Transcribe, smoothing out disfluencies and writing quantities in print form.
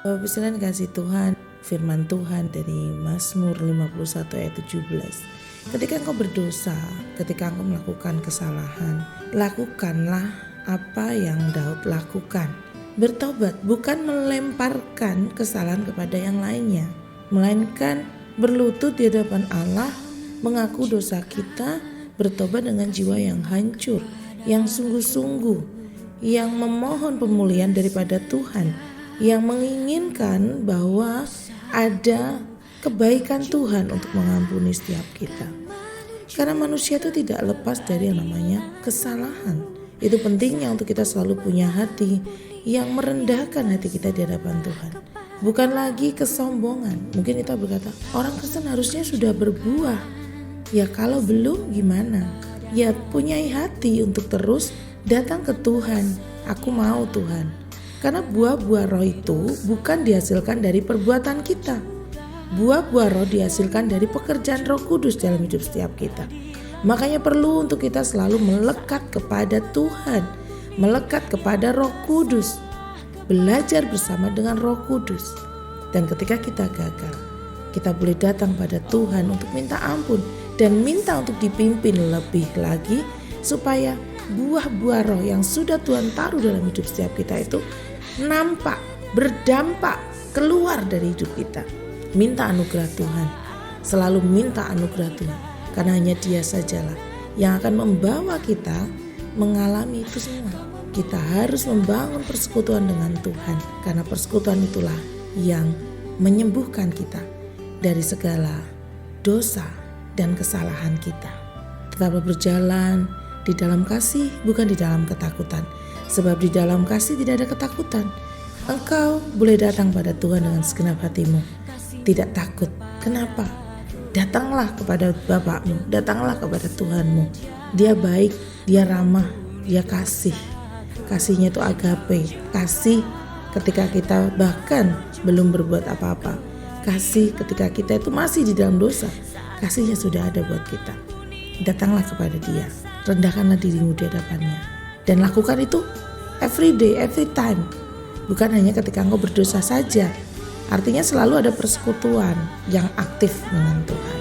Bapak sekalian kasih Tuhan, firman Tuhan dari Mazmur 51 ayat 17. Ketika engkau berdosa, ketika engkau melakukan kesalahan, lakukanlah apa yang Daud lakukan. Bertobat bukan melemparkan kesalahan kepada yang lainnya, melainkan berlutut di hadapan Allah, mengaku dosa kita, bertobat dengan jiwa yang hancur, yang sungguh-sungguh, yang memohon pemulihan daripada Tuhan, yang menginginkan bahwa ada kebaikan Tuhan untuk mengampuni setiap kita. Karena manusia itu tidak lepas dari yang namanya kesalahan. Itu pentingnya untuk kita selalu punya hati yang merendahkan hati kita di hadapan Tuhan. Bukan lagi kesombongan. Mungkin kita berkata, orang Kristen harusnya sudah berbuah. Ya kalau belum gimana? Ya punyai hati untuk terus datang ke Tuhan. Aku mau Tuhan. Karena buah-buah roh itu bukan dihasilkan dari perbuatan kita. Buah-buah roh dihasilkan dari pekerjaan Roh Kudus dalam hidup setiap kita. Makanya perlu untuk kita selalu melekat kepada Tuhan, melekat kepada Roh Kudus, belajar bersama dengan Roh Kudus. Dan ketika kita gagal, kita boleh datang pada Tuhan untuk minta ampun dan minta untuk dipimpin lebih lagi supaya buah-buah roh yang sudah Tuhan taruh dalam hidup setiap kita itu nampak, berdampak keluar dari hidup kita. Minta anugerah Tuhan, selalu minta anugerah Tuhan, karena hanya Dia sajalah yang akan membawa kita mengalami itu semua. Kita harus membangun persekutuan dengan Tuhan, karena persekutuan itulah yang menyembuhkan kita dari segala dosa dan kesalahan kita. Tetaplah berjalan di dalam kasih, bukan di dalam ketakutan. Sebab di dalam kasih tidak ada ketakutan. Engkau boleh datang pada Tuhan dengan segenap hatimu, tidak takut. Kenapa? Datanglah kepada Bapakmu, datanglah kepada Tuhanmu. Dia baik, Dia ramah, Dia kasih. Kasihnya itu agape, kasih ketika kita bahkan belum berbuat apa-apa. Kasih ketika kita itu masih di dalam dosa. Kasihnya sudah ada buat kita. Datanglah kepada Dia, rendahkanlah dirimu di hadapannya, dan lakukan itu every day, every time. Bukan hanya ketika engkau berdosa saja. Artinya selalu ada persekutuan yang aktif dengan Tuhan.